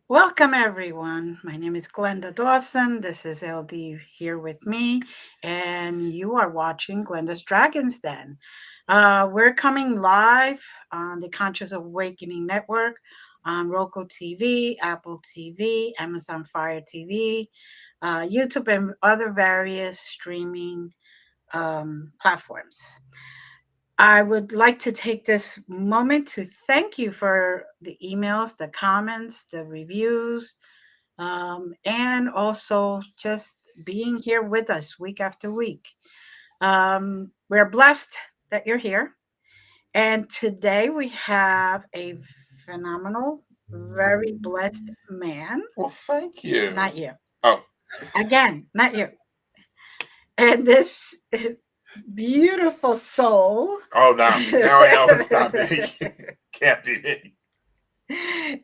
Welcome, everyone. My name is Glenda Dawson. This is LD here with me, and you are watching Glenda's Dragon's Den. We're coming live on the Conscious Awakening Network on Roku TV, Apple TV, Amazon Fire TV, YouTube, and other various streaming platforms. I would like to take this moment to thank you for the emails, the comments, the reviews, and also just being here with us week after week. We're blessed that you're here. And today we have a phenomenal, very blessed man. Well, thank you. Not you. Oh, Again, not you. And this beautiful soul. oh, now I know it's not me. Can't be me.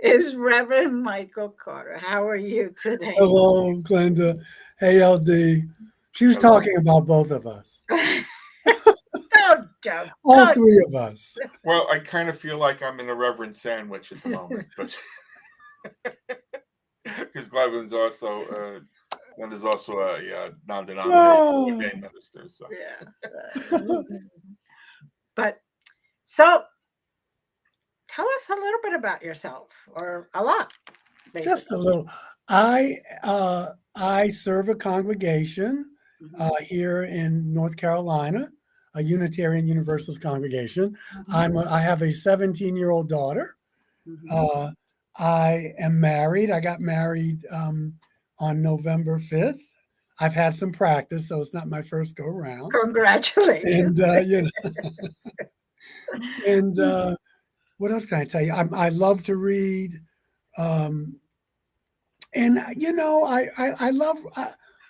Is Reverend Michael Carter. How are you today? Hello, Glenda. Hey, LD. She was Hello. talking about both of us, Don't joke. all Don't. three of us. Well, I kind of feel like I'm in a Reverend sandwich at the moment, but because Glenda's also a non-denominational ordained minister. So Yeah. But so tell us a little bit about yourself, or a lot. Basically. Just a little. I serve a congregation here in North Carolina, a Unitarian Universalist congregation. I have a 17-year-old daughter. I am married. I got married on November 5th. I've had some practice, so it's not my first go around. Congratulations. And and what else can I tell you? I love to read, and I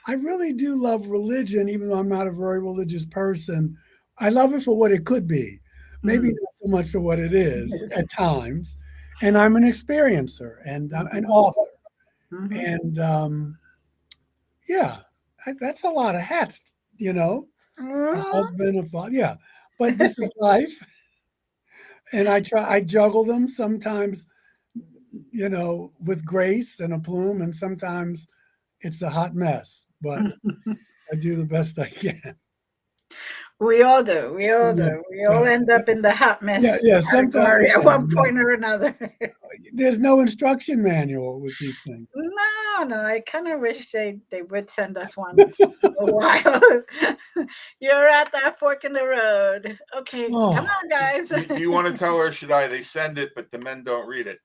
really do love religion, even though I'm not a very religious person. I love it for what it could be, maybe not so much for what it is at times. And I'm an experiencer and I'm an author, and yeah, that's a lot of hats, a husband, a father, yeah. But this is life, and I juggle them sometimes, with grace and aplomb, and sometimes it's a hot mess, but I do the best I can. We all do. We all Yeah, do. We all end up in the hot mess yeah. category Sometimes at one point or another. there's no instruction manual with these things. No. I kind of wish they would send us one once in a while. You're at that fork in the road. Okay, come Oh, on, guys. do you want to tell her? Should I? They send it, but the men don't read it.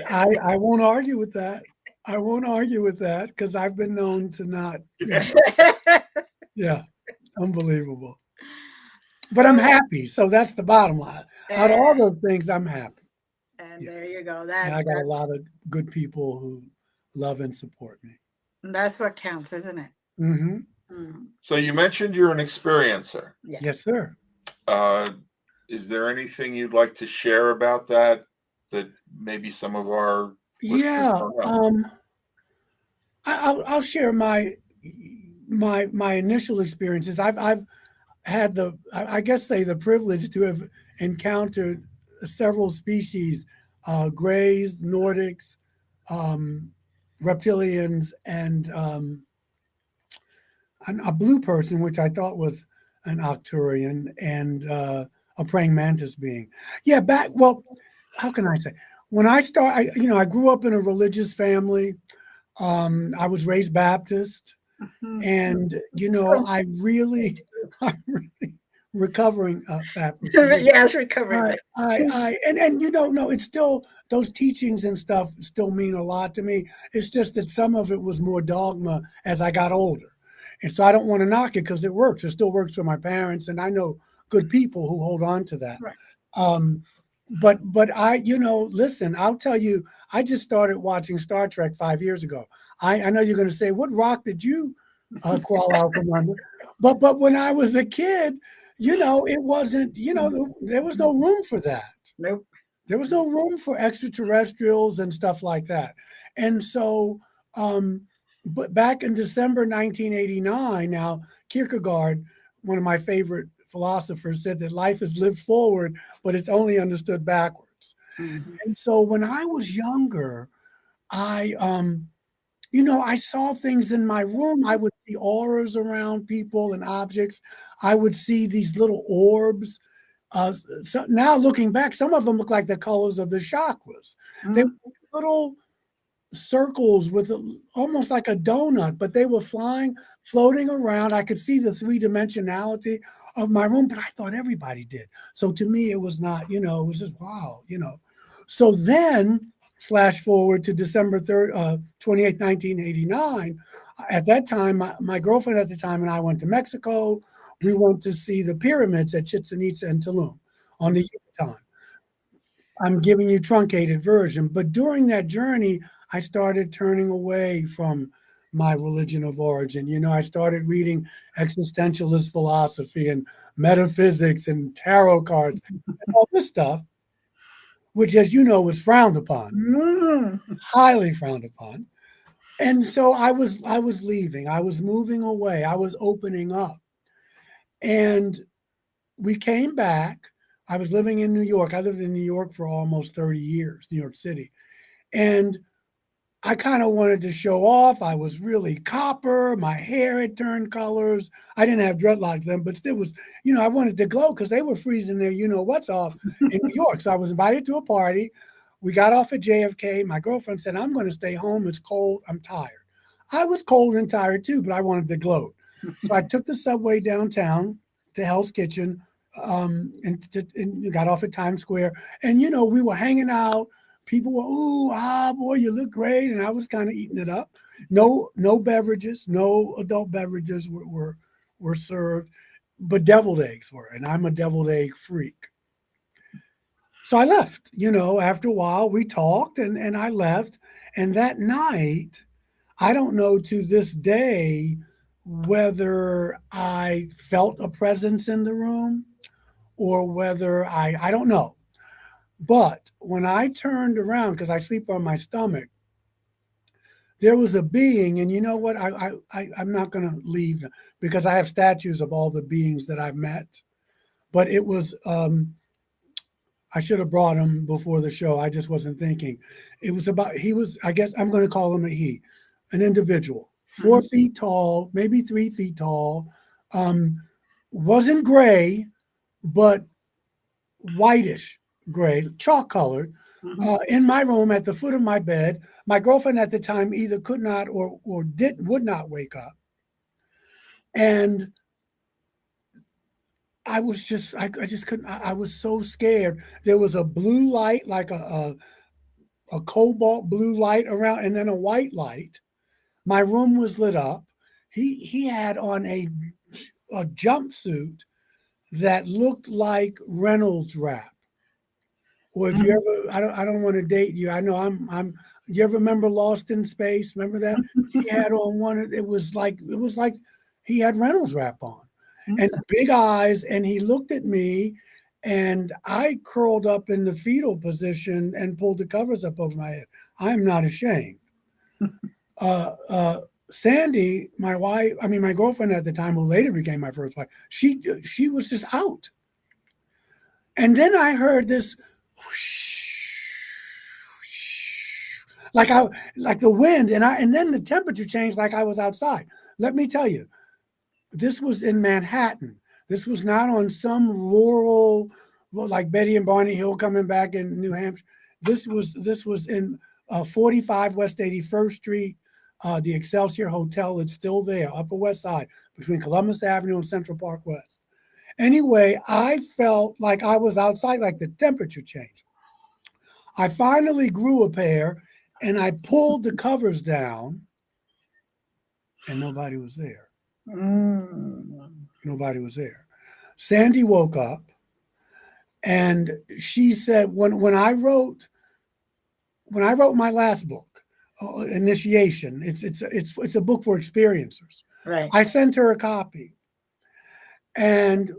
I won't argue with that. I won't argue with that because I've been known to not. Yeah, unbelievable. But I'm happy, so that's the bottom line. Out of all those things, I'm happy. And Yes. there you go. And I got a lot of good people who love and support me. That's what counts, isn't it? So you mentioned you're an experiencer. Yes, sir. Is there anything you'd like to share about that maybe some of our Yeah, I'll share my initial experiences. I've had the privilege to have encountered several species, grays, Nordics, reptilians, and a blue person, which I thought was an Octurian, and a praying mantis being. Yeah, how can I say? When I grew up in a religious family. I was raised Baptist, and I'm really recovering Baptist. Yes, recovering. No, it's still those teachings and stuff still mean a lot to me. It's just that some of it was more dogma as I got older, and so I don't want to knock it because it works. It still works for my parents, and I know good people who hold on to that. Right. But listen, I'll tell you, I just started watching Star Trek 5 years ago. I know you're going to say, what rock did you crawl out from under? But when I was a kid, it wasn't, there was no room for that. Nope. There was no room for extraterrestrials and stuff like that. And so, but back in December 1989, now Kierkegaard, one of my favorite philosophers, said that life is lived forward, but it's only understood backwards. parts. Mhm. And so when I was younger, I I saw things in my room. I would see auras around people and objects. I would see these little orbs. So now looking back, some of them look like the colors of the chakras. They were Mm. little circles with almost like a donut, but they were flying, floating around. I could see the three dimensionality of my room, but I thought everybody did. So to me, it was not, it was just wow. So then, flash forward to December 3rd, 28th, 1989. At that time, my girlfriend at the time and I went to Mexico. We went to see the pyramids at Chichen Itza and Tulum on the Yucatan. I'm giving you truncated version. But during that journey, I started turning away from my religion of origin. I started reading existentialist philosophy and metaphysics and tarot cards and all this stuff, which, as you know, was frowned upon, Mm. highly frowned upon. And so I was leaving. I was moving away. I was opening up. And we came back. I was living in New York. I lived in New York for almost 30 years, New York City. And I kind of wanted to show off. I was really copper. My hair had turned colors. I didn't have dreadlocks then, but still was, I wanted to glow because they were freezing their, what's off in New York. So I was invited to a party. We got off at JFK. My girlfriend said, I'm going to stay home. It's cold. I'm tired. I was cold and tired too, but I wanted to glow. So I took the subway downtown to Hell's Kitchen, and got off at Times Square. And, we were hanging out. People were, ooh, boy, you look great. And I was kind of eating it up. No beverages, no adult beverages were served, but deviled eggs were. And I'm a deviled egg freak. So I left, after a while we talked and I left. And that night, I don't know to this day whether I felt a presence in the room or whether I don't know. But when I turned around, because I sleep on my stomach, there was a being, and you know what? I'm not going to leave because I have statues of all the beings that I've met. But it was, I should have brought him before the show. I just wasn't thinking. It was about, he was, I guess I'm going to call him a he, an individual, 4 feet tall, maybe 3 feet tall, um, wasn't gray, but whitish gray, chalk colored, Mhm. in my room at the foot of my bed. My girlfriend at the time either could not or would not wake up, and I just couldn't. I was so scared. There was a blue light, like a cobalt blue light around, and then a white light. My room was lit up. He had on a jumpsuit that looked like Reynolds wrap. Or if you Mhm. ever, I don't want to date you. I know you ever remember Lost in Space? Remember that? He had on one, it was like he had Reynolds wrap on and Mhm. big eyes. And he looked at me and I curled up in the fetal position and pulled the covers up over my head. I'm not ashamed. Uh, uh, Sandy, my wife, I mean, my girlfriend at the time, who later became my first wife, she was just out. And then I heard this like I like the wind, and then the temperature changed like I was outside. Let me tell you, this was in Manhattan. This was not on some rural, well, like Betty and Barney Hill coming back in New Hampshire. This was in 45 West 81st Street, the Excelsior Hotel. It's still there, Upper West Side, between Columbus Avenue and Central Park West. Anyway, I felt like I was outside, like the temperature changed. I finally grew a pair and I pulled the covers down and nobody was there. Mm. Nobody was there. Sandy woke up and she said, when I wrote my last book, Initiation, it's a book for experiencers. Right. I sent her a copy and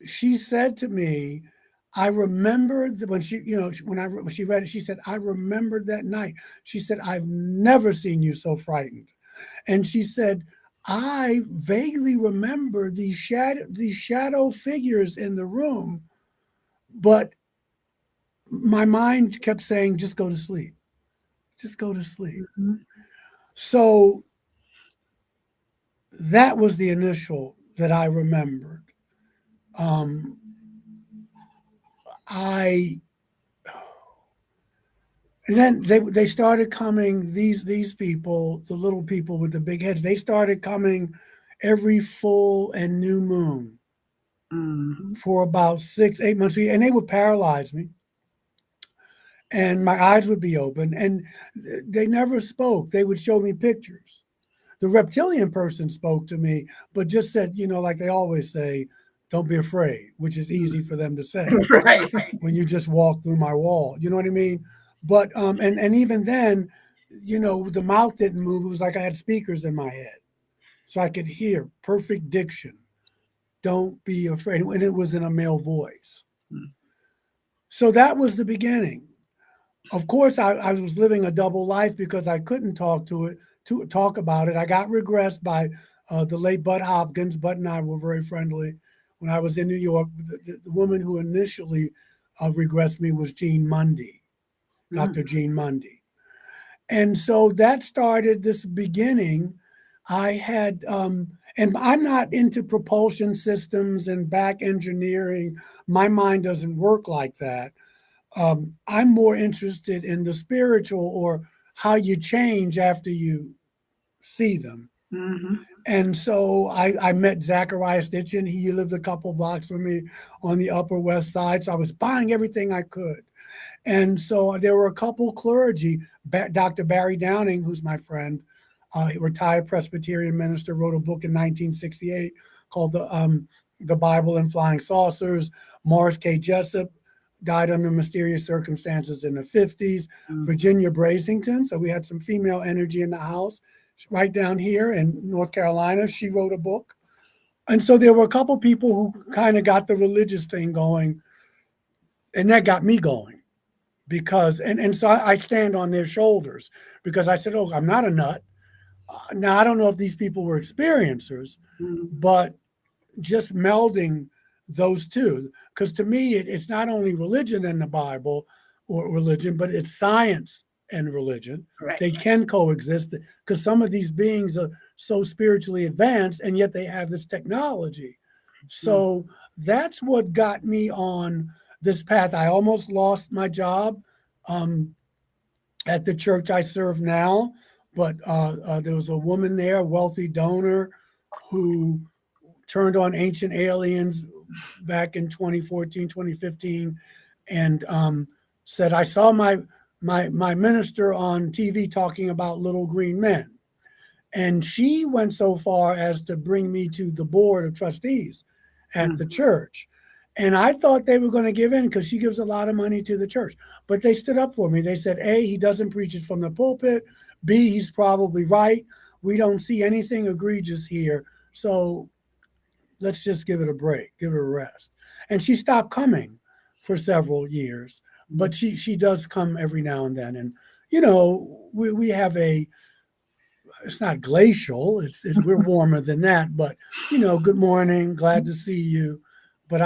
she said to me, I remember when when she read it, she said, I remembered that night. She said, I've never seen you so frightened. And she said, I vaguely remember these shadow figures in the room, but my mind kept saying, just go to sleep. Just go to sleep. Mhm. So that was the initial that I remembered. Um, I and then they started coming. These people, the little people with the big heads, they started coming every full and new moon Mhm. for about 6, 8 months, and they would paralyze me, and my eyes would be open, and they never spoke. They would show me pictures. The reptilian person spoke to me, but just said, like they always say, don't be afraid, which is easy for them to say Right. when you just walk through my wall. You know what I mean? But and even then, the mouth didn't move. It was like I had speakers in my head. So I could hear perfect diction. Don't be afraid. And it was in a male voice. So that was the beginning. Of course, I was living a double life because I couldn't talk about it. I got regressed by the late Bud Hopkins. Bud and I were very friendly when I was in New York. The woman who initially regressed me was Jean Mundy, Mm. Dr. Jean Mundy. And so that started this beginning. I had, and I'm not into propulsion systems and back engineering. My mind doesn't work like that. I'm more interested in the spiritual or how you change after you see them. Mhm. And so I met Zachariah Stitchin. He lived a couple blocks from me on the Upper West Side. So I was buying everything I could. And so there were a couple clergy. Dr. Barry Downing, who's my friend, retired Presbyterian minister, wrote a book in 1968 called the Bible and Flying Saucers. Morris K. Jessup died under mysterious circumstances in the 50s. Mm. Virginia Brasington, so we had some female energy in the house. Right down here in North Carolina, she wrote a book. And so there were a couple people who kind of got the religious thing going, and that got me going because and so I stand on their shoulders because I said, "Oh, I'm not a nut." Now I don't know if these people were experiencers, Mhm. but just melding those two, because to me it's not only religion and the Bible or religion, but it's science and religion. Right. They can coexist because some of these beings are so spiritually advanced and yet they have this technology. Mm. So that's what got me on this path. I almost lost my job um, at the church I serve now, but there was a woman there, a wealthy donor, who turned on Ancient Aliens back in 2014, 2015, and said, I saw my minister on TV talking about little green men. And she went so far as to bring me to the board of trustees at Mm. the church. And I thought they were going to give in because she gives a lot of money to the church. But they stood up for me. They said, A, he doesn't preach it from the pulpit. B, he's probably right. We don't see anything egregious here. So let's just give it a break, give it a rest. And she stopped coming for several years, Mm. but she does come every now and then. And we have it's not glacial. It's we're warmer than that, but good morning, glad to see you. But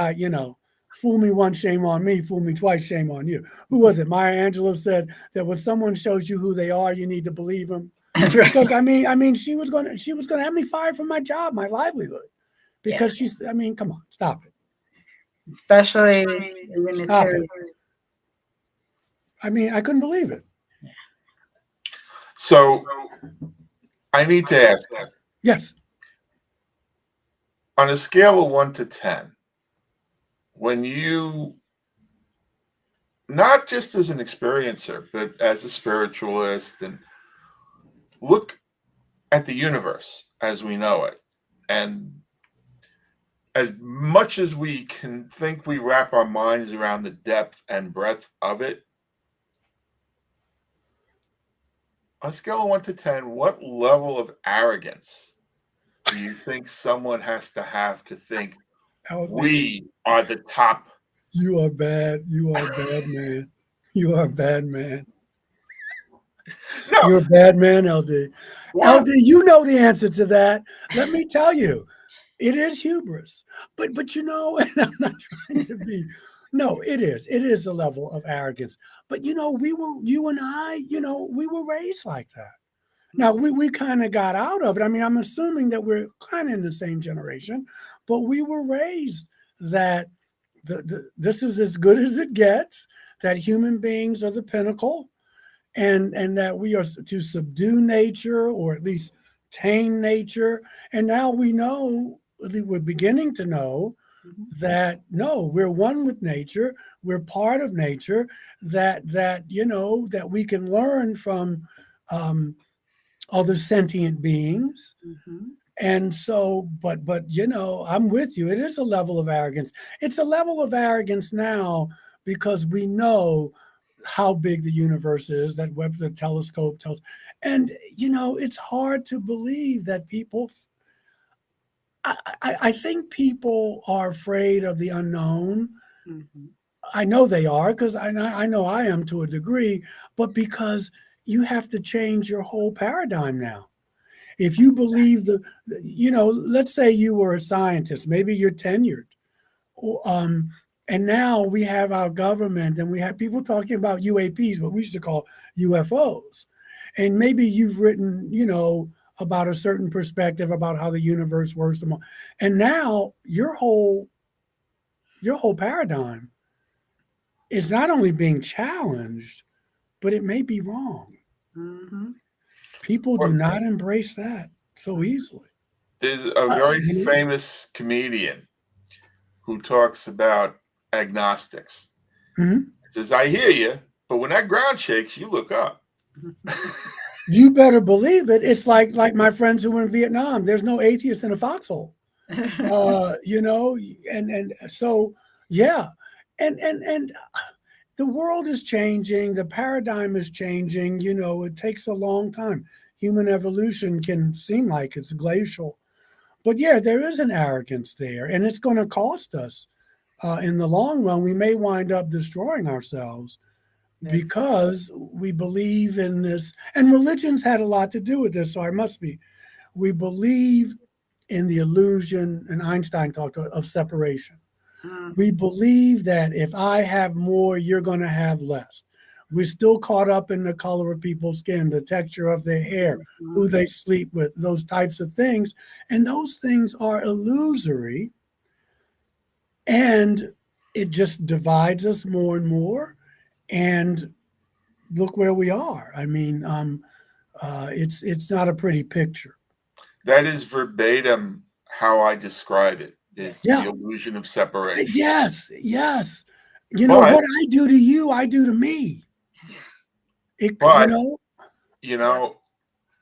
fool me once, shame on me. Fool me twice, shame on you. Who was it? Maya Angelou said that when someone shows you who they are, you need to believe them. Right. Because I mean, she was gonna have me fired from my job, my livelihood, Yeah. because I mean, come on, stop it, Especially stop Unitarian. it. I mean, I couldn't believe it. So I need to ask, Yes, on a scale of 1 to 10, when you, not just as an experiencer, but as a spiritualist, and look at the universe as we know it, and as much as we can think we wrap our minds around the depth and breadth of it, on a scale of 1 to 10, what level of arrogance do you think someone has to think LD, we are the top? you are bad. You are a bad man. You are a bad man. No, You're a bad man, LD. why? LD, you know the answer to that. Let me tell you, it is hubris. But and I'm not trying to be No, it is. It is a level of arrogance. But you and I, we were raised like that. Now we kind of got out of it. I mean, I'm assuming that we're kind of in the same generation, but we were raised that this is as good as it gets, that human beings are the pinnacle, and that we are to subdue nature, or at least tame nature. And now we know, we're beginning to know, Mhm. that no, we're one with nature, we're part of nature, that we can learn from um, other sentient beings. Mhm. And so, but I'm with you. It is a level of arrogance. It's a level of arrogance now because we know how big the universe is, that Webb telescope tells. And it's hard to believe that people. I think people are afraid of the unknown. Mhm. I know they are, because I know I am to a degree, but because you have to change your whole paradigm now. If you believe let's say you were a scientist, maybe you're tenured, um, and now we have our government and we have people talking about UAPs, what we used to call UFOs. And maybe you've written, about a certain perspective about how the universe works. And now your whole paradigm is not only being challenged, but it may be wrong. Mhm. People do Or not embrace that so Mhm. easily. there's a Uh, very you know, famous comedian who talks about agnostics. mhm. He says, "I hear you, but when that ground shakes, you look up." You better believe it. It's like my friends who were in Vietnam. There's no atheist in a foxhole. You know, and so yeah, and the world is changing. The paradigm is changing. It takes a long time. Human evolution can seem like it's glacial, but yeah, there is an arrogance there, and it's going to cost us. In the long run, we may wind up destroying ourselves Yes. because we believe in this, and religion's had a lot to do with this. So I must be. We believe in the illusion, and Einstein talked of separation. We Mhm. believe that if I have more, you're going to have less. We're still caught up in the color of people's skin, the texture of their hair, who Mhm. they sleep with, those types of things. And those things are illusory, and it just divides us more and more. And look where we are. I mean, it's not a pretty picture. That is verbatim how I describe it, is Yes. the Yeah. illusion of separation. Yes. Yes. But What I do to you, I do to me. It. but you know,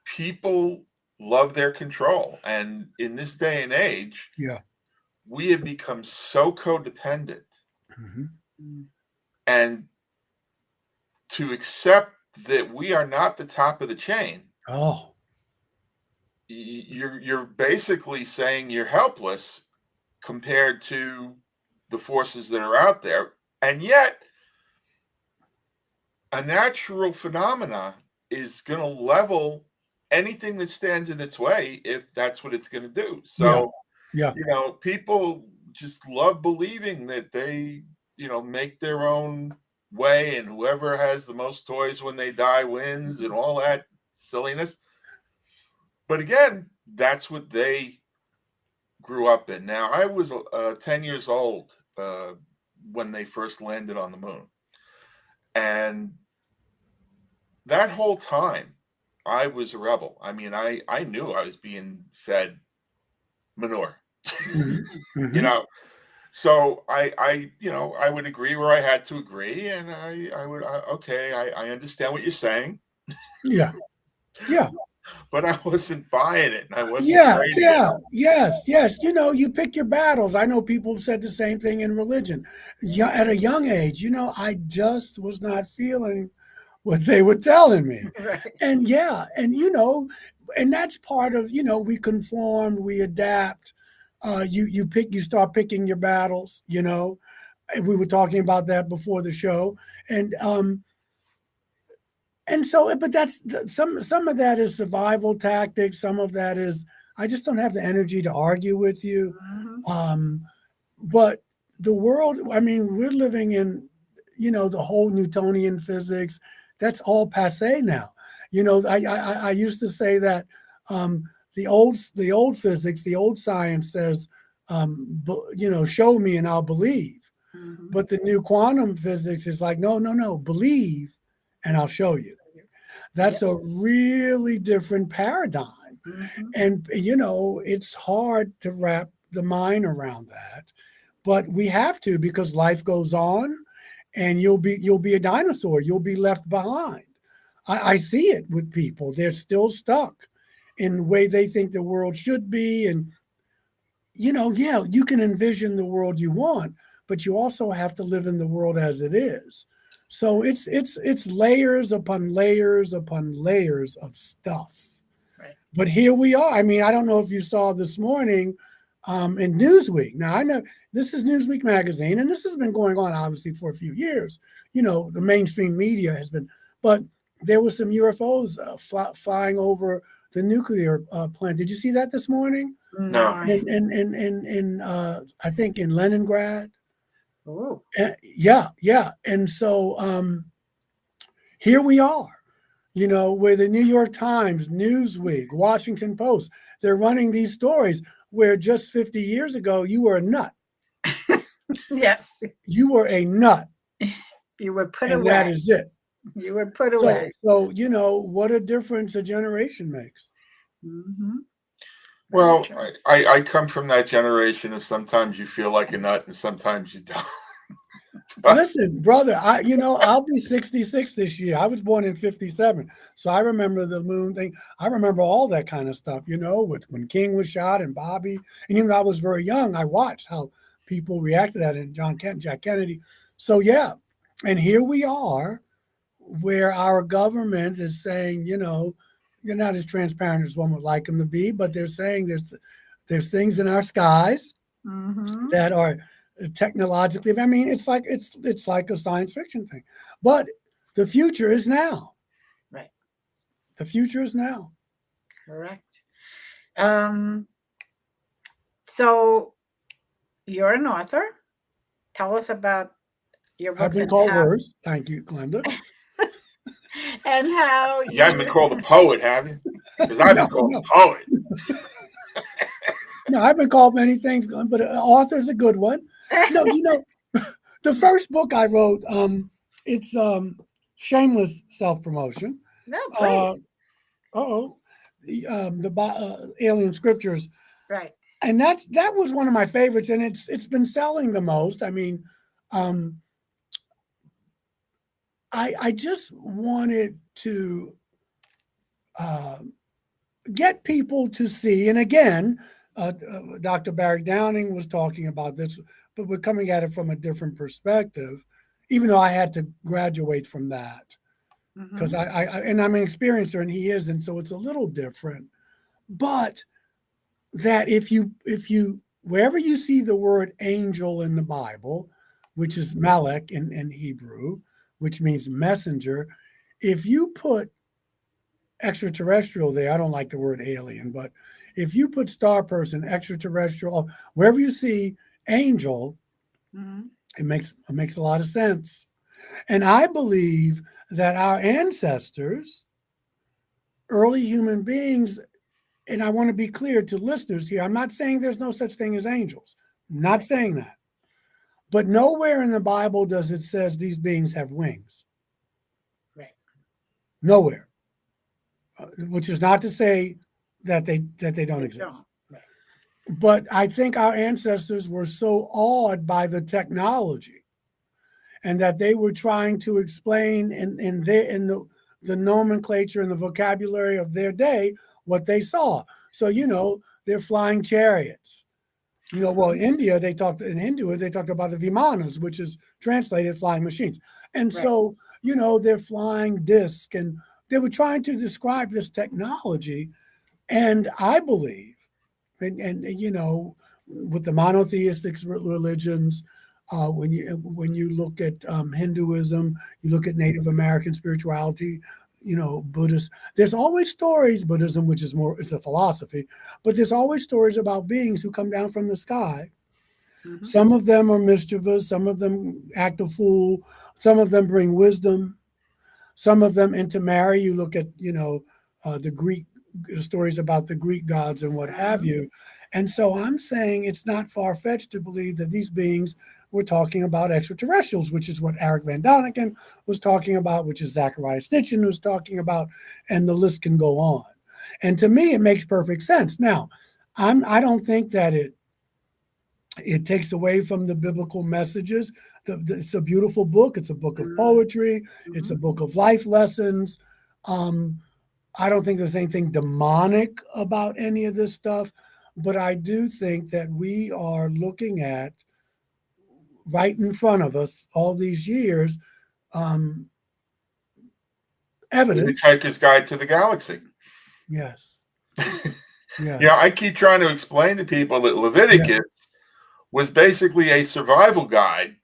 people love their control, and in this day and age, Yeah. we have become so codependent, Hmm. Mhm. and to accept that we are not the top of the chain, Oh. you're basically saying you're helpless compared to the forces that are out there. And yet a natural phenomena is going to level anything that stands in its way if that's what it's going to do. Yeah. So, Yeah. people just love believing that they, make their own way, and whoever has the most toys when they die wins and all that silliness. But again, that's what they grew up in. Now, I was 10 years old when they first landed on the moon. And that whole time, I was a rebel. I mean, I knew I was being fed manure, Hmm. you Hmm. know. So I would agree where I had to agree, and okay, I understand what you're saying, Yeah. Yeah. but I wasn't buying it, and I wasn't Yeah. trading it. Yeah. Yes. Yes. You pick your battles. I know people have said the same thing in religion. Yeah, at a young age, I just was not feeling what they were telling me. Right. And yeah, and that's part of, we conform, we adapt. You start picking your battles. We were talking about that before the show, and so, but that's some of that is survival tactics. Some of that is I just don't have the energy to argue with you. Mhm. Um, but the world, I mean, we're living in, the whole Newtonian physics. That's all passe now. I used to say that the old physics, the old science says, show me and I'll believe. Mm-hmm. But the new quantum physics is like, no, no, no, believe and I'll show you. That's Yep. a really different paradigm. Mm-hmm. And, it's hard to wrap the mind around that. But we have to, because life goes on and you'll be a dinosaur. You'll be left behind. I see it with people. They're still stuck in the way they think the world should be. And, yeah, you can envision the world you want, but you also have to live in the world as it is. So it's layers upon layers upon layers of stuff. Right. But here we are. I mean, I don't know if you saw this morning in Newsweek. Now, I know this is Newsweek magazine, and this has been going on obviously for a few years. The mainstream media has been, but there were some UFOs flying over the nuclear plant. Did you see that this morning? No, No. I. In I think in Leningrad. Oh. Yeah, yeah. And so here we are, where the New York Times, Newsweek, Washington Post, they're running these stories where just 50 years ago you were a nut. Yes. You were a nut, You were put and that away. is it. You were put So, away. so what a difference a generation makes. Mm-hmm. Well, I come from that generation of sometimes you feel like a nut and sometimes you don't. But Listen, brother, I'll be 66 this year. I was born in 57. So I remember the moon thing. I remember all that kind of stuff, when King was shot and Bobby. And even though I was very young, I watched how people reacted to that, and Jack Kennedy. So yeah. And here we are where our government is saying, you're not as transparent as one would like them to be, but they're saying there's things in our skies Mm-hmm. that are technologically. I mean, it's like a science fiction thing, but the future is now. Right. The future is now. Correct. Um. So you're an author. Tell us about your I've books been and called how worse. Thank you, Glenda. and how you haven't been called a poet, have you? Because I've No, been called no, a poet. no. I've been called many things, but author is a good one. No, the first book I wrote, it's shameless self promotion. no, Uh, please. the Alien Scriptures, Right. and that was one of my favorites, and it's been selling the most. I mean, um, I just wanted to uh, get people to see, and again, Dr. Barry Downing was talking about this, but we're coming at it from a different perspective. Even though I had to graduate from that, Mm-hmm. because and I'm an experiencer and he isn't, so it's a little different. But that if you wherever you see the word angel in the Bible, which is Malek in Hebrew, which means messenger, if you put extraterrestrial there, I don't like the word alien, but if you put star person, extraterrestrial, wherever you see angel, Mm-hmm. it makes a lot of sense. And I believe that our ancestors, early human beings, and I want to be clear to listeners here, I'm not saying there's no such thing as angels. I'm not saying that. But nowhere in the Bible does it says these beings have wings. Right. Nowhere. Which is not to say that they don't They exist. don't. Right. But I think our ancestors were so awed by the technology, and that they were trying to explain in the nomenclature and the vocabulary of their day what they saw. So they're flying chariots. Well, Mm-hmm. in India in Hindu they talked about the vimanas, which is translated flying machines. And Right. so they're flying disc, and they were trying to describe this technology. And I believe, and with the monotheistic religions, when you look at Hinduism, you look at Native American spirituality, Buddhist. There's always stories. Buddhism, which is more, it's a philosophy, but there's always stories about beings who come down from the sky Mhm. Some of them are mischievous, some of them act a fool, some of them bring wisdom, some of them intermarry. You look at, the Greek stories about the Greek gods and what have Mhm. you. And so I'm saying it's not far fetched to believe that these beings were talking about extraterrestrials, which is what Eric Van Doniken was talking about, which is Zachariah Stitchin was talking about, and the list can go on. And to me, it makes perfect sense. Now, I don't think that it takes away from the biblical messages. It's a beautiful book. It's a book of Mhm. poetry. It's a Mhm. book of life lessons. Um, I don't think there's anything demonic about any of this stuff, but I do think that we are looking at right in front of us all these years um, The evidence. Hitchhiker's Guide to the Galaxy. Yes, You know, yes, I keep trying to explain to people that yeah, Leviticus was basically a survival guide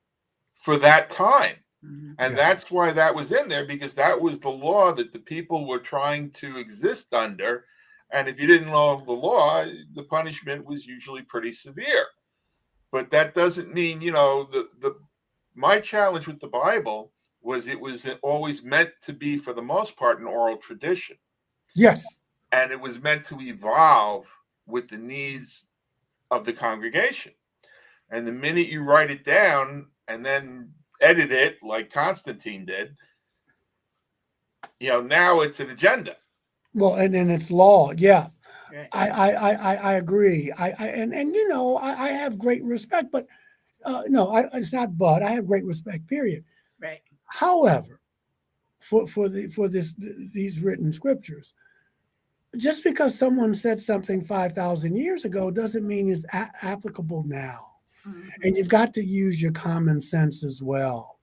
for that time. Mhm. And yeah. that's why that was in there, because that was the law that the people were trying to exist under. And if you didn't know the law, the punishment was usually pretty severe. But that doesn't mean, the my challenge with the Bible was it was always meant to be, for the most part, an oral tradition. Yes. And it was meant to evolve with the needs of the congregation. And the minute you write it down and then edit it like Constantine did, now it's an agenda. Well, and it's law. Yeah, Right. I agree. And I have great respect, but no, it's not. But I have great respect. Period. Right. However, for these written scriptures, just because someone said something 5,000 years ago doesn't mean it's applicable now. Mhm. And you've got to use your common sense as well.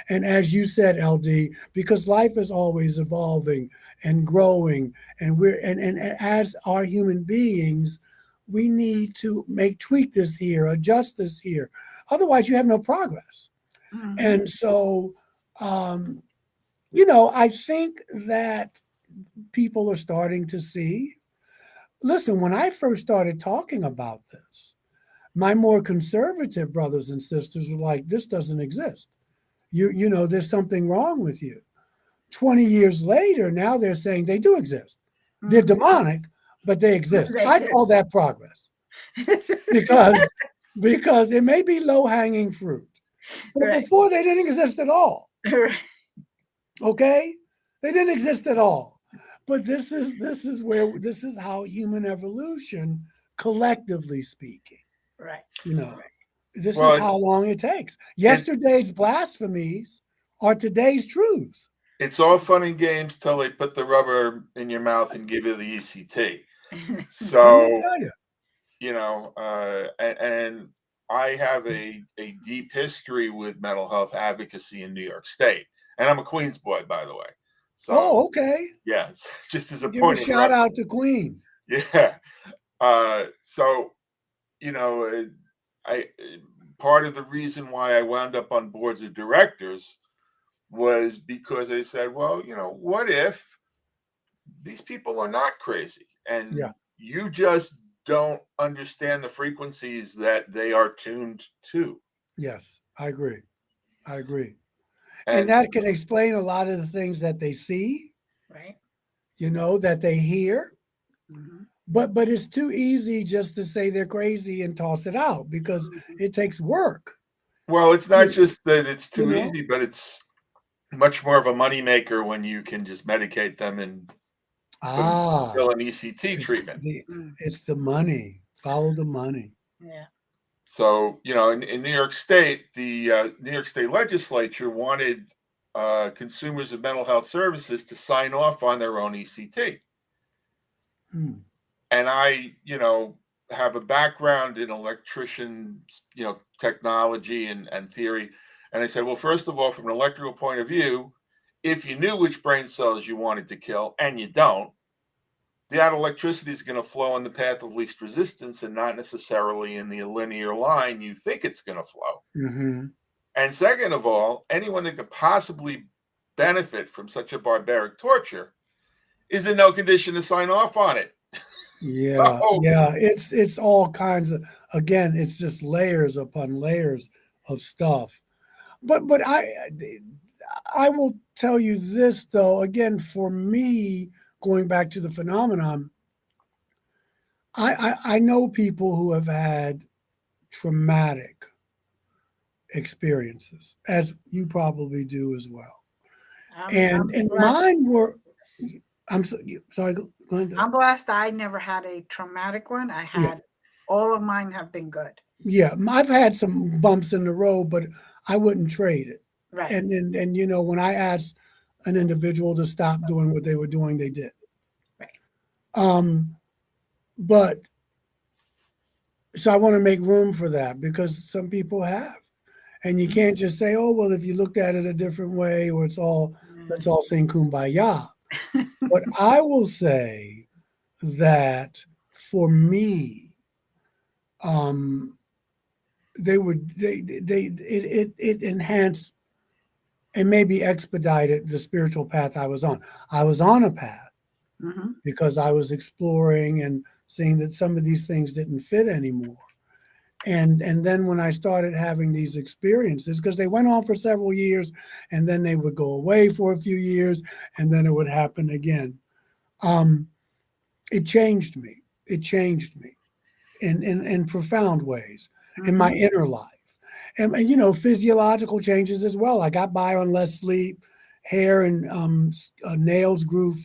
And as you said, LD, because life is always evolving and growing, and and as our human beings, we need to tweak this here, adjust this here. Otherwise, you have no progress. Mhm. And so, um, I think that people are starting to see. Listen, when I first started talking about this, my more conservative brothers and sisters were like, "This doesn't exist. There's something wrong with you." 20 years later, now they're saying they do exist. They're Mhm. demonic, but they exist. They I exist. call that progress because because it may be low hanging fruit, but Right. before they didn't exist at all. Right. Okay, they didn't exist at all. But this is how human evolution, collectively speaking, Right. you know, Right. this is Well, how long it takes. it, Yesterday's blasphemies are today's truths. it's all fun and games till they put the rubber in your mouth and give you the ECT. Let me So, tell you. and I have a deep history with mental health advocacy in New York State. And I'm a Queens boy, by the way. So, Oh, okay. yes, just as a Give a point of shout reference. out to Queens. Yeah. So, you know, I part of the reason why I wound up on boards of directors was because I said, well, what if these people are not crazy and Yeah. you just don't understand the frequencies that they are tuned to? Yes, I agree. I agree. And And that can explain a lot of the things that they see, Right. that they hear. Mhm. But it's too easy just to say they're crazy and toss it out because Mhm. it takes work. well, it's not You, just that it's you too know? easy, but it's much more of a moneymaker when you can just medicate them and put them Ah, fill an ECT it's treatment. the Mm. it's the money. Follow the money. Yeah. So, in New York State, the New York State legislature wanted consumers of mental health services to sign off on their own ECT. Hmm. And I, have a background in electrician, technology and theory. And I said, well, first of all, from an electrical point of view, if you knew which brain cells you wanted to kill, and you don't, that electricity is going to flow in the path of least resistance and not necessarily in the linear line you think it's going to flow. Mm-hmm. And second of all, anyone that could possibly benefit from such a barbaric torture is in no condition to sign off on it. Yeah, So yeah. It's all kinds of, again, it's just layers upon layers of stuff. But I will tell you this though, again, for me, going back to the phenomenon, I know people who have had traumatic experiences, as you probably do as well. And I'm blessed. mine were, sorry, Glenda. I'm blessed. I never had a traumatic one. I Yeah, had all of mine have been good. yeah. I've had some bumps in the road, but I wouldn't trade it. Right. And when I asked an individual to stop doing what they were doing, they did. Right. Um, but so I want to make room for that because some people have. And you can't just say, oh, well, if you looked at it a different way, or let's all sing kumbaya. But I will say that for me, um, it enhanced and maybe expedited the spiritual path I was on. I was on a path Mm-hmm. because I was exploring and seeing that some of these things didn't fit anymore. And then when I started having these experiences, because they went on for several years, and then they would go away for a few years, and then it would happen again. Um, it changed me. It changed me in profound ways in my Mm-hmm. inner life. And physiological changes as well. I got by on less sleep, hair and nails grew,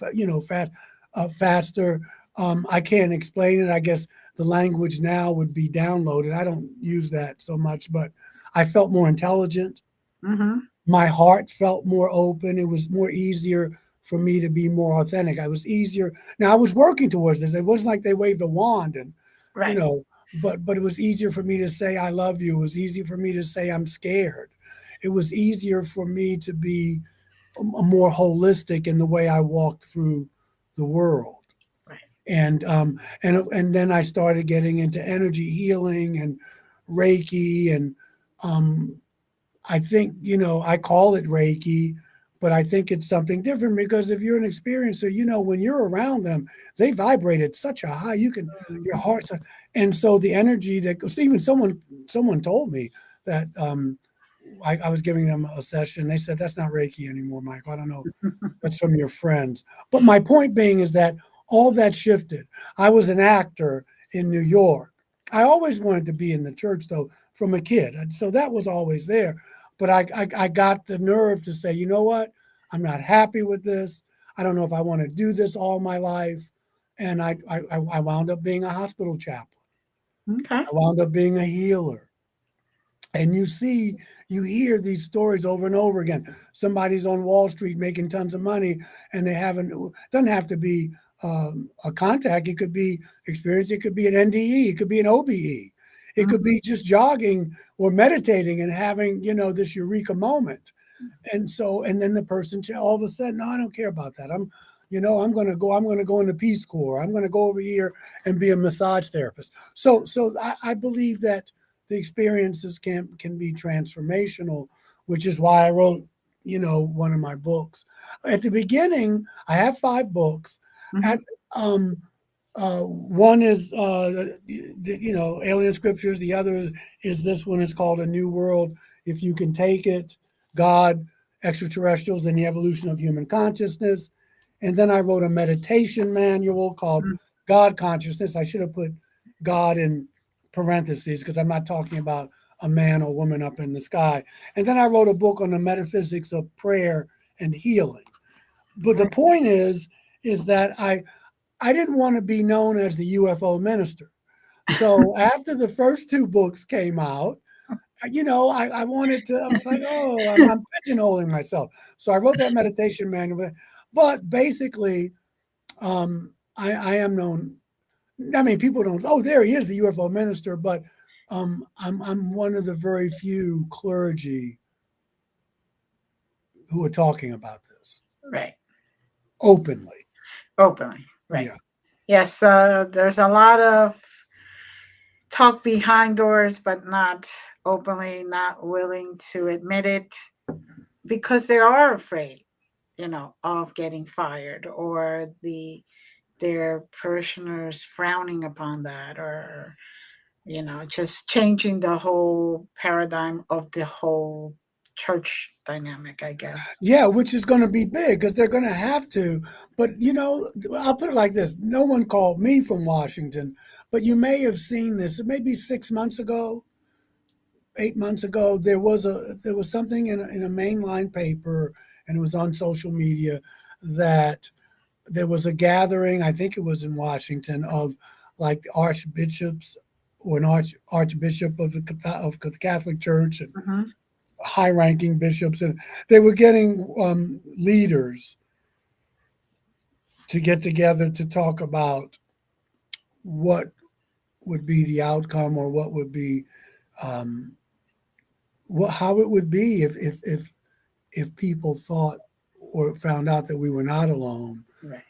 faster. I can't explain it. I guess the language now would be downloaded. I don't use that so much, but I felt more intelligent. Mm-hmm. My heart felt more open. It was more easier for me to be more authentic. I was easier. Now I was working towards this. It wasn't like they waved a wand and you Right. know, but it was easier for me to say I love you. It was easier for me to say I'm scared. It was easier for me to be more holistic in the way I walked through the world. Right. And then I started getting into energy healing and Reiki and um, I think, I call it Reiki, but I think it's something different because if you're an experiencer, when you're around them, they vibrate at such a high, your Mm-hmm. heart's, and so the energy that goes, even someone told me that, I was giving them a session. They said, that's not Reiki anymore, Mike. I don't know. That's from your friends. But my point being is that all that shifted. I was an actor in New York. I always wanted to be in the church, though, from a kid. And so that was always there. But I got the nerve to say, you know what? I'm not happy with this. I don't know if I want to do this all my life. And I wound up being a hospital chaplain. Okay. I wound up being a healer. And you hear these stories over and over again. Somebody's on Wall Street making tons of money, and they haven't. Doesn't have to be a contact. It could be experience. It could be an NDE. It could be an OBE. It could Mm-hmm. be just jogging or meditating and having this eureka moment. And then the person all of a sudden, no, I don't care about that. I'm going to go. I'm going to go into Peace Corps. I'm going to go over here and be a massage therapist. So I believe that the experiences can be transformational, which is why I wrote, one of my books. At the beginning, I have 5 books. Mm-hmm. At One is Alien Scriptures. The other is this one. It's called A New World. If You Can Take It, God, Extraterrestrials, and the Evolution of Human Consciousness. And then I wrote a meditation manual called God Consciousness. I should have put God in parentheses because I'm not talking about a man or woman up in the sky. And then I wrote a book on the metaphysics of prayer and healing. But the point is that I didn't want to be known as the UFO minister. So after the first 2 books came out, I wanted to, I was like, oh, I'm pigeonholing myself. So I wrote that meditation manual. But basically, I am known. I mean, people don't, oh, there he is, the UFO minister. But I'm one of the very few clergy who are talking about this Right. openly. Openly. Right. Yeah. Yes. There's a lot of talk behind doors, but not openly, not willing to admit it because they are afraid, of getting fired or the their parishioners frowning upon that, or just changing the whole paradigm of the whole church dynamic, I guess. Yeah, which is going to be big because they're going to have to. But, I'll put it like this. No one called me from Washington, but you may have seen this. Maybe 6 months ago, 8 months ago, there was something in a mainline paper, and it was on social media, that there was a gathering. I think it was in Washington, of like archbishops, or an archbishop of the Catholic Church, and Hmm. high-ranking bishops, and they were getting leaders to get together to talk about what would be the outcome, or what would be, um, how it would be if people thought or found out that we were not alone. Right.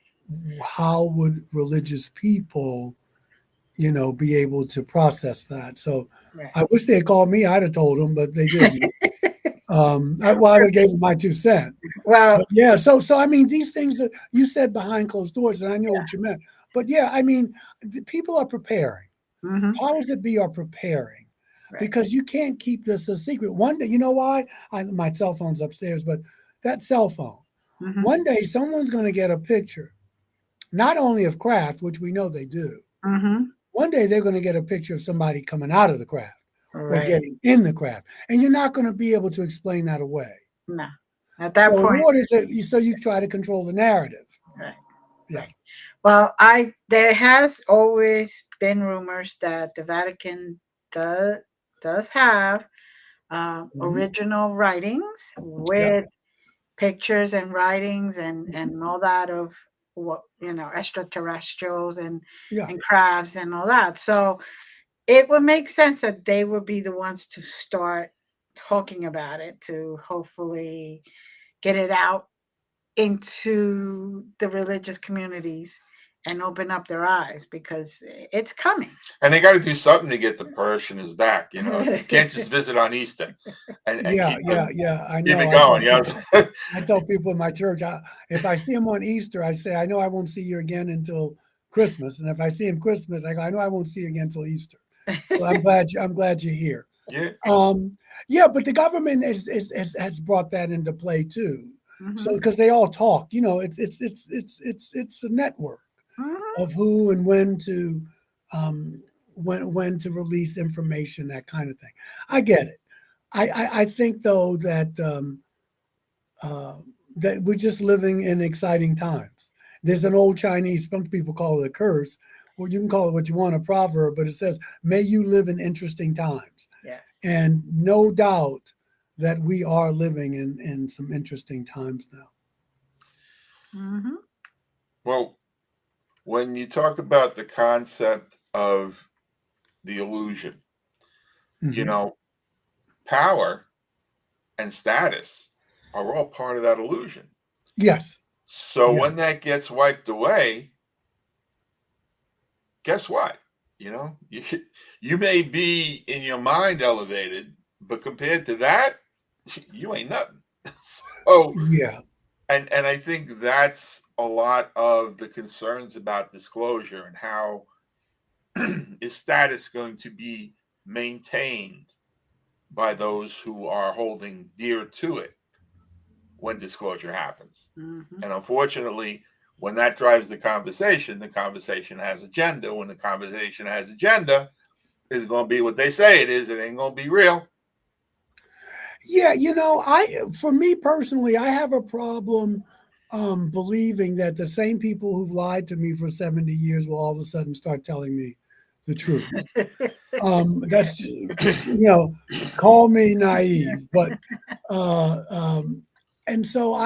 How would religious people, be able to process that? So Right. I wish they had called me. I'd have told them, but they didn't. Well, I would have gave them my 2 cents. Well, But yeah, so I mean, these things that you said behind closed doors, and I know yeah. what you meant. But yeah, I mean, the people are preparing. Hmm. Powers that be are preparing, Right. because you can't keep this a secret. One day, you know why? My cell phone's upstairs, but that cell phone. Hmm. One day, someone's going to get a picture, not only of craft, which we know they do. Hmm. One day, they're going to get a picture of somebody coming out of the craft or Right. getting in the craft, and you're not going to be able to explain that away. No. At that So in point, order to, so you try to control the narrative. right. Yeah. Right. Well, I there has always been rumors that the Vatican does have Mhm. original writings Yep. with pictures and writings and all that of what extraterrestrials Yeah. and crafts and all that. So it would make sense that they would be the ones to start talking about it, to hopefully get it out into the religious communities and open up their eyes, because it's coming. And they got to do something to get the parishioners back. You can't just visit on Easter and Yeah. keep Yeah. Yeah. I keep know. it going. I tell people in my church, if I see them on Easter, I say, I know I won't see you again until Christmas. And if I see him Christmas, I go, I know I won't see you again until Easter. So I'm glad you're here. Yeah. Um, yeah, but the government has brought that into play too. So Hmm. because they all talk, it's a network Hmm. of who and um, when to release information, that kind of thing. I get it. I think though uh, that we're just living in exciting times. There's an old Chinese, some people call it a curse, or you can call it what you want, a proverb, but it says, "May you live in interesting times." Yes. And no doubt that we are living in some interesting times now. Hmm. Well, when you talk about the concept of the illusion, you Hmm. know, power and status are all part of that illusion. Yes, So when yes, that gets wiped away, guess what? You know, you, you may be in your mind elevated, but compared to that, you ain't nothing. So, yeah, and I think that's a lot of the concerns about disclosure and how is status going to be maintained by those who are holding dear to it when disclosure happens. Hmm. And unfortunately, when that drives the conversation has agenda. When the conversation has agenda, it's going to be what they say it is. It ain't going to be real. yeah. For me personally, I have a problem believing that the same people who've lied to me for 70 years will all of a sudden start telling me the truth. Call me naive, but uh, um, and so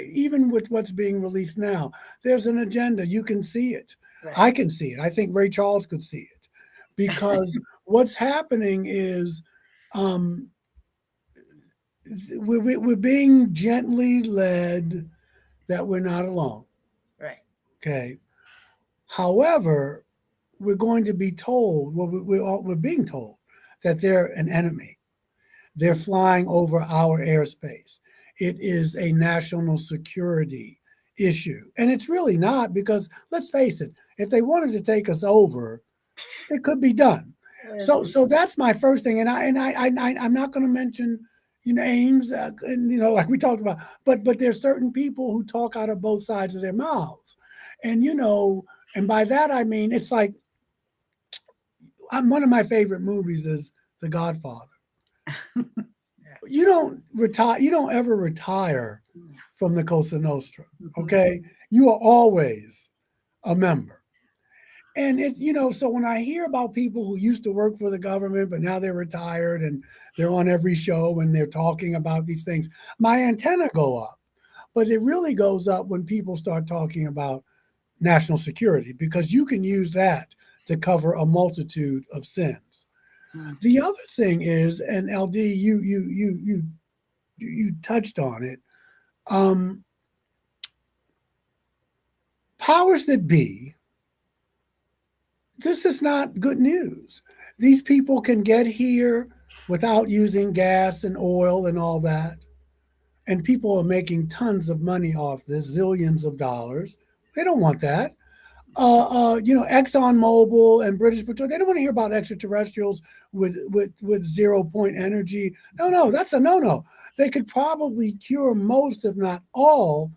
even with what's being released now, there's an agenda. You can see it. Right. I can see it. I think Ray Charles could see it, because what's happening is um, we're being gently led that we're not alone. Right. Okay. However, we're going to be told, well, we're being told that they're an enemy. They're flying over our airspace. It is a national security issue. And it's really not, because let's face it, if they wanted to take us over, it could be done. So that's my first thing. I'm not going to mention names, and like we talked about, but there's certain people who talk out of both sides of their mouths, and and by that I mean, it's like, one of my favorite movies is The Godfather. You don't retire. You don't ever retire from the Cosa Nostra. Okay, you are always a member. And it's, so when I hear about people who used to work for the government, but now they're retired and they're on every show and they're talking about these things, my antenna go up. But it really goes up when people start talking about national security, because you can use that to cover a multitude of sins. The other thing is, and LD, you touched on it. Powers that be, this is not good news. These people can get here without using gas and oil and all that. And people are making tons of money off this, zillions of dollars. They don't want that. Exxon Mobil and British Petroleum, they don't want to hear about extraterrestrials with 0 point energy. No, that's a no. They could probably cure most, if not all,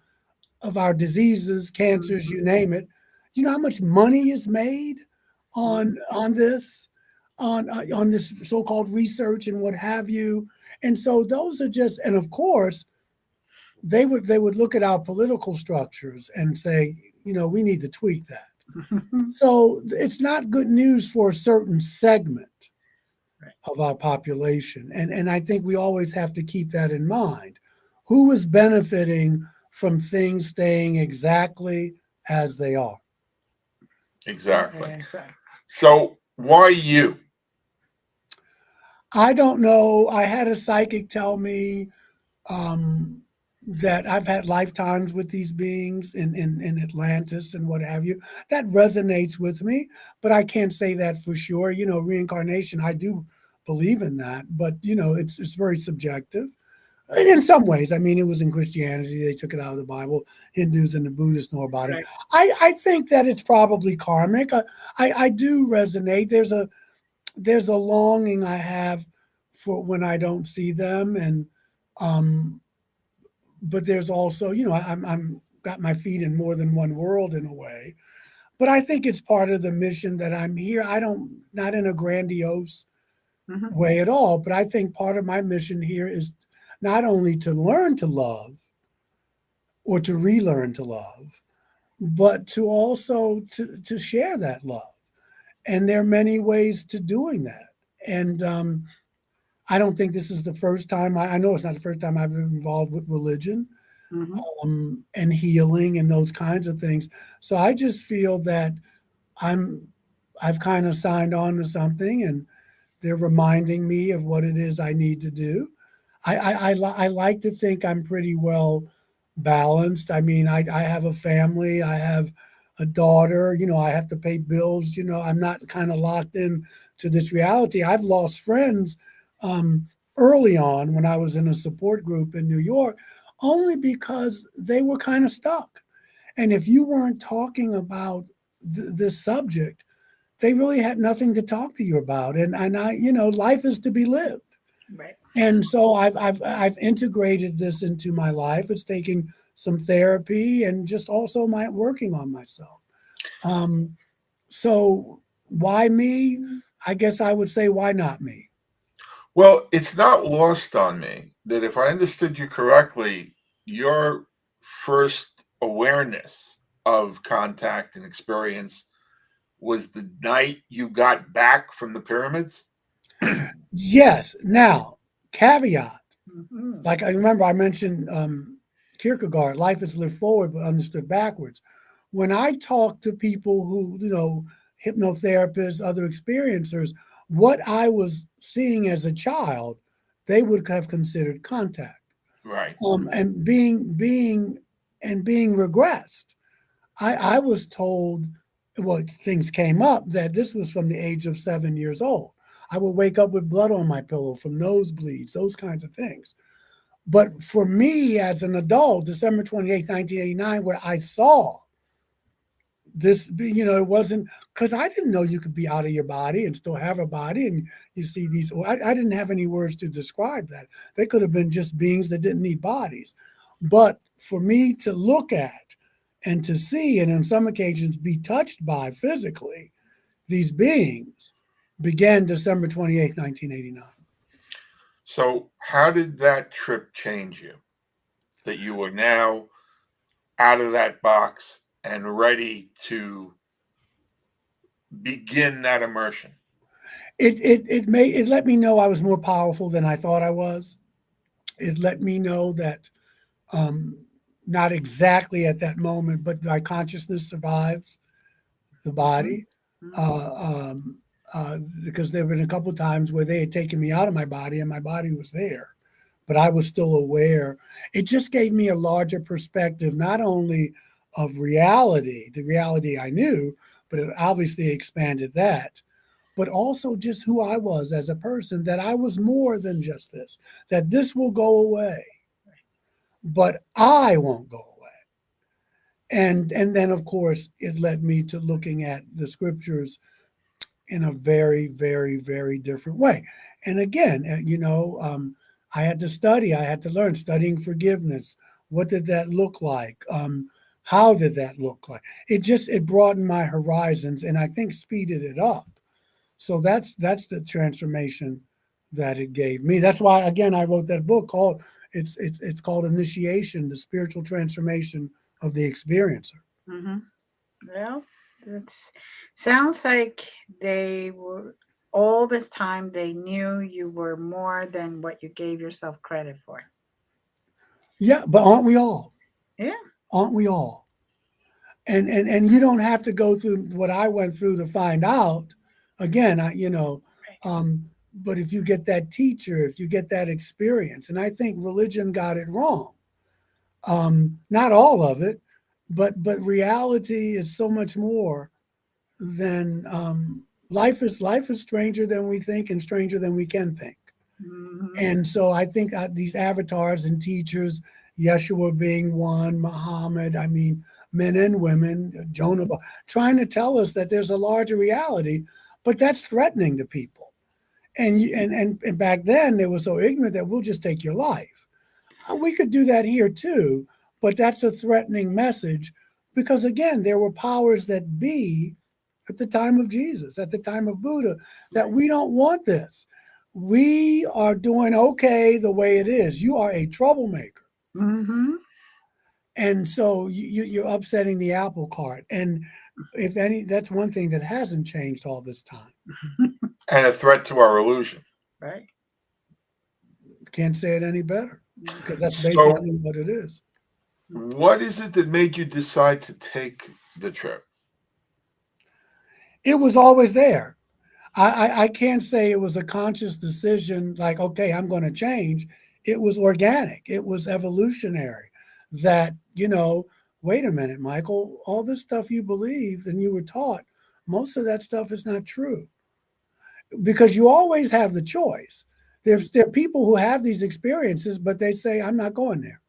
of our diseases, cancers, you name it. Do you know how much money is made on this, on this so-called research and what have you? And so those are just, and of course, they would look at our political structures and say, we need to tweak that. So it's not good news for a certain segment of our population. And I think we always have to keep that in mind. Who is benefiting from things staying exactly as they are? Exactly. So why you? I don't know. I had a psychic tell me that I've had lifetimes with these beings in Atlantis and what have you. That resonates with me, but I can't say that for sure. Reincarnation, I do believe in that, but it's very subjective. And in some ways, I mean, it was in Christianity. They took it out of the Bible. Hindus and the Buddhists know about it. I think that it's probably karmic. I do resonate. There's a longing I have for when I don't see them, and but there's also, I'm got my feet in more than one world in a way. But I think it's part of the mission that I'm here. Not in a grandiose way at all, but I think part of my mission here is not only to learn to love or to relearn to love, but to also to share that love. And there are many ways to doing that. And I don't think this is the first time. I know it's not the first time I've been involved with religion and healing and those kinds of things. So I just feel that I've kind of signed on to something, and they're reminding me of what it is I need to do. I like to think I'm pretty well balanced. I mean, I have a family. I have a daughter. I have to pay bills. I'm not kind of locked in to this reality. I've lost friends early on when I was in a support group in New York, only because they were kind of stuck. And if you weren't talking about this subject, they really had nothing to talk to you about. And life is to be lived. Right. And so I've integrated this into my life. It's taking some therapy and just also my working on myself. So why me? I guess I would say, why not me? Well, it's not lost on me that if I understood you correctly, your first awareness of contact and experience was the night you got back from the pyramids. Yes. Now, caveat. Like I remember I mentioned Kierkegaard, life is lived forward but understood backwards. When I talk to people who, hypnotherapists, other experiencers, what I was seeing as a child, they would have considered contact. Right. And being regressed. I was told, well, things came up that this was from the age of 7 years old. I would wake up with blood on my pillow from nosebleeds, those kinds of things. But for me as an adult, December 28th, 1989, where I saw this, it wasn't because I didn't know you could be out of your body and still have a body. And you see these, I didn't have any words to describe that. They could have been just beings that didn't need bodies. But for me to look at and to see, and on some occasions be touched by physically, these beings began December 28th, 1989. So, how did that trip change you? That you are now out of that box and ready to begin that immersion? It let me know I was more powerful than I thought I was. It let me know that um, not exactly at that moment, but my consciousness survives the Mhm. body. Mhm. Uh, um, because there have been a couple of times where they had taken me out of my body and my body was there, but I was still aware. It just gave me a larger perspective, not only of reality, the reality I knew, but it obviously expanded that, but also just who I was as a person, that I was more than just this, that this will go away, but I won't go away. And then of course it led me to looking at the scriptures in a very, very, very different way. And again, I had to study, I had to learn, studying forgiveness. What did that look like? How did that look like? It broadened my horizons, and I think speeded it up. So that's the transformation that it gave me. That's why again I wrote that book called it's called Initiation: The Spiritual Transformation of the Experiencer. Mhm. Well, that sounds like they were all this time they knew you were more than what you gave yourself credit for. Yeah, but aren't we all? Yeah. Aren't we all? And you don't have to go through what I went through to find out. Again, but if you get that teacher, if you get that experience, and I think religion got it wrong. Not all of it, but reality is so much more than life is stranger than we think and stranger than we can think. Mhm. And so I think these avatars and teachers, Yeshua being one, Muhammad, I mean, men and women, Jonah, trying to tell us that there's a larger reality, but that's threatening to people. And back then they were so ignorant that we'll just take your life. We could do that here too, but that's a threatening message because again, there were powers that be at the time of Jesus, at the time of Buddha, that we don't want this. We are doing okay the way it is. You are a troublemaker. Mhm. And so you're upsetting the apple cart. And if any, that's one thing that hasn't changed all this time. And a threat to our illusion. Right. Can't say it any better because that's So, basically what it is. what is it that made you decide to take the trip? It was always there. I can't say it was a conscious decision like, okay, I'm going to change. It was organic, it was evolutionary. That, wait a minute, Michael, all this stuff you believed and you were taught, most of that stuff is not true because you always have the choice. There are people who have these experiences, but they say, I'm not going there.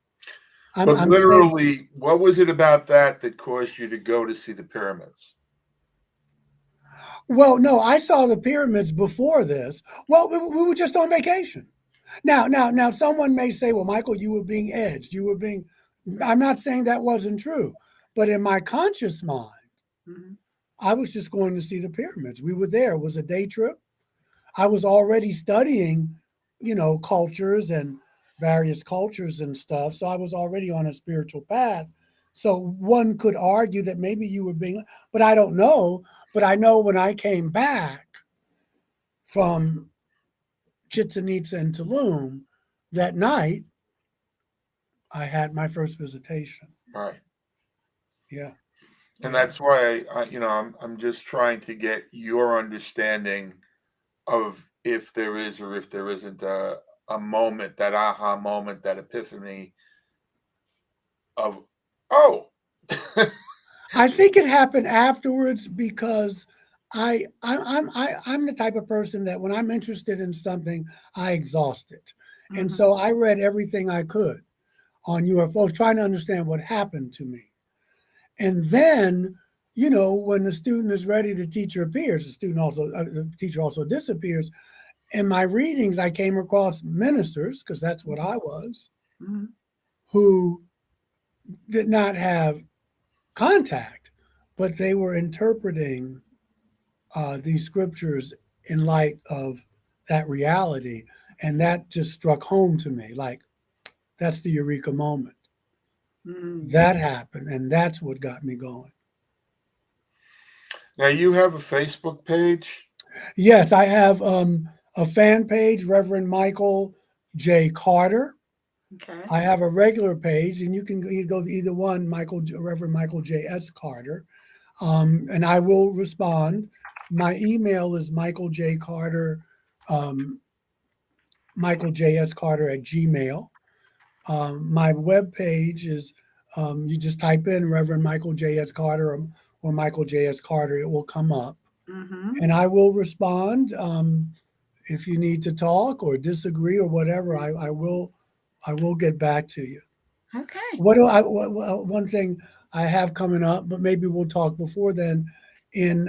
But I'm safe. literally, what was it about that that caused you to go to see the pyramids? Well, no, I saw the pyramids before this. Well, we were just on vacation. Now, someone may say, well, Michael, you were being edged. You were being, I'm not saying that wasn't true, but in my conscious mind, Mhm. I was just going to see the pyramids. We were there. It was a day trip. I was already studying, cultures and various cultures and stuff. So I was already on a spiritual path. So one could argue that maybe you were being, but I don't know. But I know when I came back from Chichen Itza and Tulum that night, I had my first visitation. Right. Yeah. And Yeah. that's why I'm just trying to get your understanding of if there is or if there isn't a moment, that aha moment, that epiphany of, oh. I think it happened afterwards because I'm the type of person that when I'm interested in something, I exhaust it. And Mhm. so I read everything I could on UFOs, trying to understand what happened to me. And then, when the student is ready, the teacher appears. The teacher also disappears. In my readings, I came across ministers, because that's what I was, Mhm. who did not have contact, but they were interpreting these scriptures in light of that reality. And that just struck home to me. Like, that's the eureka moment. Mhm. That happened, and that's what got me going. Now you have a Facebook page. Yes, I have a fan page, Reverend Michael J. Carter. Okay. I have a regular page, and you go to either one, Reverend Michael J. S. Carter, and I will respond. My email is Michael J. Carter, Michael J. S. Carter at Gmail. My web page is you just type in Reverend Michael J. S. Carter or Michael J. S. Carter, it will come up, Mhm. and I will respond. If you need to talk or disagree or whatever, I will get back to you. Okay. One thing I have coming up, but maybe we'll talk before then. In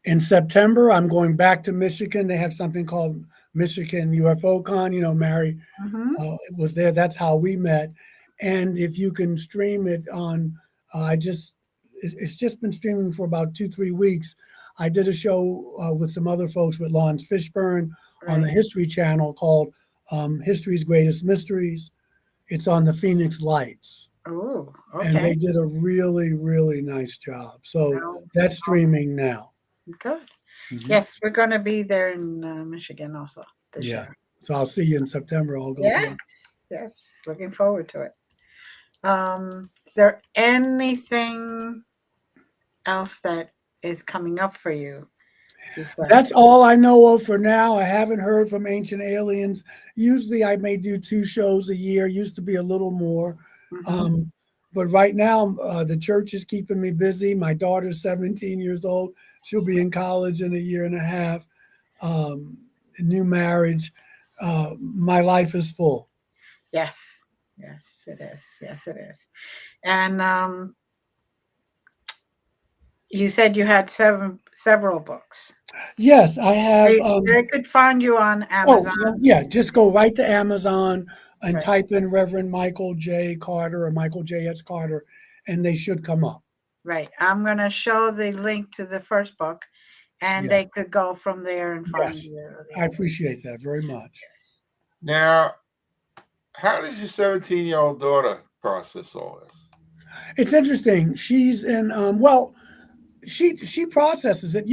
in September, I'm going back to Michigan. They have something called Michigan UFO Con. Mary Mhm. was there. That's how we met. And if you can stream it on, it's just been streaming for about 2, 3 weeks. I did a show with some other folks with Lawrence Fishburne on the Right. History Channel called History's Greatest Mysteries. It's on the Phoenix Lights. Oh, And okay. they did a really, really nice job. So Well, that's streaming now. good. Mhm. Yes, we're going to be there in Michigan also this Yeah. year. So I'll see you in September. All goes Yes. well. Yes. Looking forward to it. Is there anything else that is coming up for you besides? That's all I know of for now. I haven't heard from Ancient Aliens. Usually I may do 2 shows a year, used to be a little more. Mhm. Um, but right now, the church is keeping me busy. My daughter's 17 years old. She'll be in college in a year and a half. Um, New marriage. My life is full. Yes. Yes, it is. Yes, it is. And you said you had several books. Yes, I have. They could find you on Oh, Amazon. well, yeah, just go right to Amazon and Right. type in Reverend Michael J. Carter or Michael J. S. Carter, and they should come up. Right. I'm going to show the link to the first book, and Yeah. they could go from there and find Yes. the I other. appreciate that very much. Yes. Now, how does your 17-year-old daughter process all this? It's interesting. She's in well, she processes it.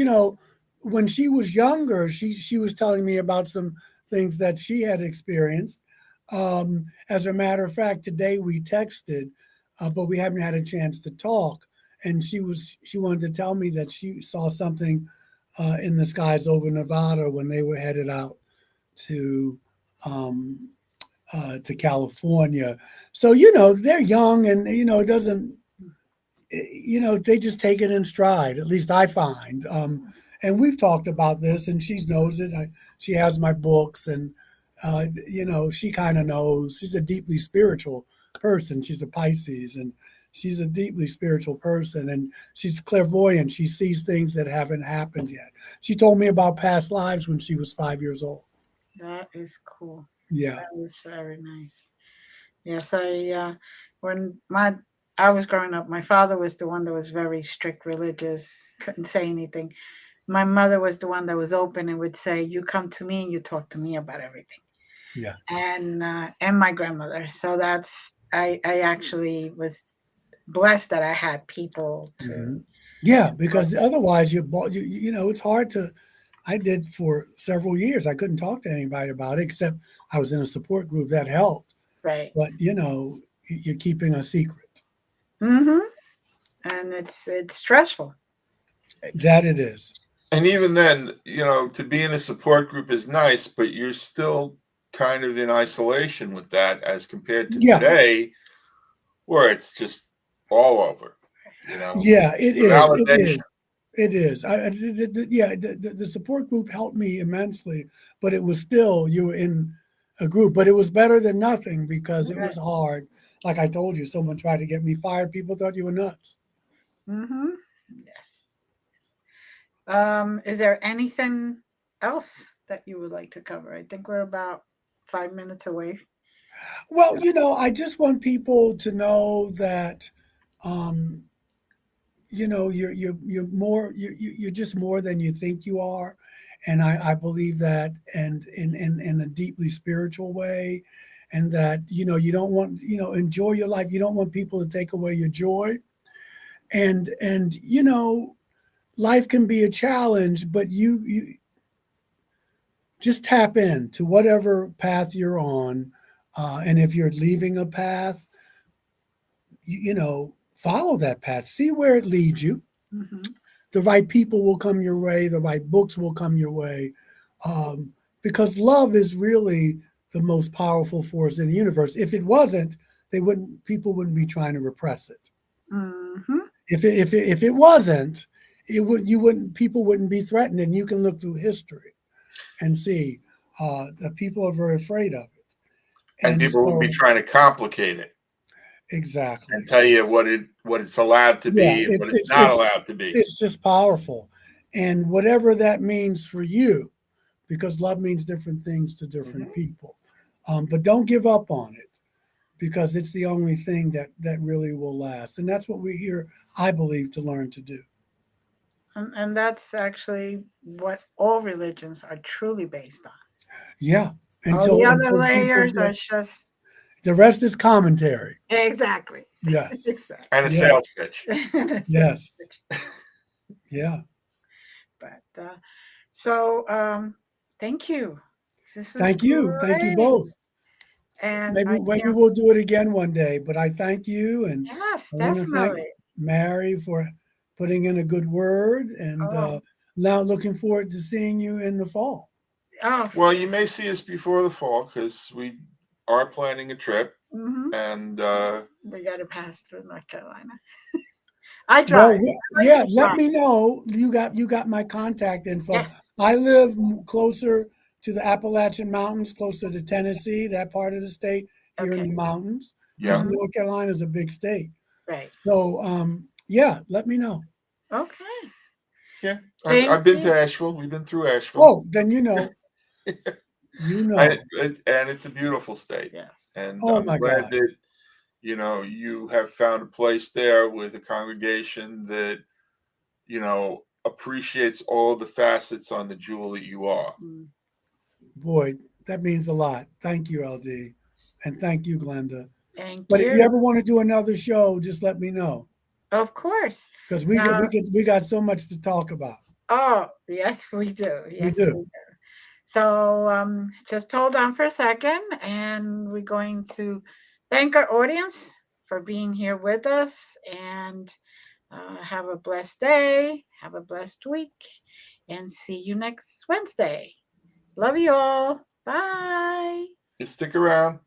When she was younger, she was telling me about some things that she had experienced. As a matter of fact, today we texted, but we haven't had a chance to talk. And she wanted to tell me that she saw something in the skies over Nevada when they were headed out to um, to California. So they're young, and it doesn't they just take it in stride. At least I find. And we've talked about this, and she knows it. She has my books, and she kind of knows. She's a deeply spiritual person. She's a Pisces, and she's a deeply spiritual person, and she's clairvoyant. She sees things that haven't happened yet. She told me about past lives when she was 5 years old. That is cool. Yeah, That is very nice. Yes, when I was growing up, my father was the one that was very strict religious, couldn't say anything. My mother was the one that was open and would say, "You come to me and you talk to me about everything." yeah. And my grandmother. So I actually was blessed that I had people Hmm. to Yeah, talk because to. otherwise it's hard to. I did for several years. I couldn't talk to anybody about it except I was in a support group that helped. Right. But you're keeping a secret. Mm-hmm. And it's stressful. That it is. And even then, to be in a support group is nice, but you're still kind of in isolation with that as compared to Yeah, today, where it's just all over, yeah. It the is. It validation. is. It is. Yeah, the support group helped me immensely, but it was still, you were in a group, but it was better than nothing because it Right. was hard. Like I told you, someone tried to get me fired. People thought you were nuts. Mm-hmm. Yes. Is there anything else that you would like to cover? I think we're about 5 minutes away. Well, I just want people to know that, um, you're more, you're just more than you think you are, and I believe that, and in a deeply spiritual way, and that you don't want, enjoy your life. You don't want people to take away your joy, and life can be a challenge, but you just tap in to whatever path you're on, and if you're leaving a path, follow that path, see where it leads you. Mm-hmm. The right people will come your way, the right books will come your way, um, because love is really the most powerful force in the universe. If it wasn't, people wouldn't be trying to repress it. Mm-hmm. If it wasn't, you wouldn't people wouldn't be threatened. And you can look through history and see that people are very afraid of it. And And people would be so, trying to complicate it and exactly, tell you what it's allowed to yeah, be and what it's it's it's not it's allowed to be. it's just powerful, and whatever that means for you, because love means different things to different Hmm. people. But don't give up on it, because it's the only thing that really will last, and that's what we're here, I believe, to learn to do. And that's actually what all religions are truly based on. Yeah, All the other until people layers are get just the rest is commentary. exactly. Yes, And a Exactly. sales yes, pitch. That's it. yes, yeah. But so thank you. This was Thank you great. both. And Maybe I maybe can't we'll do it again one day. But I thank you, and yes, I want to thank definitely. Mary for putting in a good word, and Oh, now looking forward to seeing you in the fall. oh Well, you yes. may see us before the fall because we are planning a trip, Hmm. and We gotta pass through North Carolina. I Well, drive. I like to yeah, let drive. me know. You got my contact info. Yes. I live closer to the Appalachian Mountains, closer to Tennessee, that part of the state, here in Okay. the mountains, because yeah, Hmm. North Carolina is a big state. Right. So, yeah, let me know. Okay. yeah. Thank I've been you. to Asheville. We've been through Asheville. Oh, then you I, know. and it's a beautiful state, Yes. and Oh I'm my glad God. that you have found a place there with a congregation that appreciates all the facets on the jewel that you are. Mm. Boy, that means a lot. Thank you, LD. And thank you, Glenda. Thank But if you you. ever want to do another show, just let me know. Of course. Because Now, we got so much to talk about. oh, yes, we do. We Yes, we do. do. So just hold on for a second, and we're going to thank our audience for being here with us. And have a blessed day, have a blessed week, and see you next Wednesday. Love you all. Bye. Just stick around.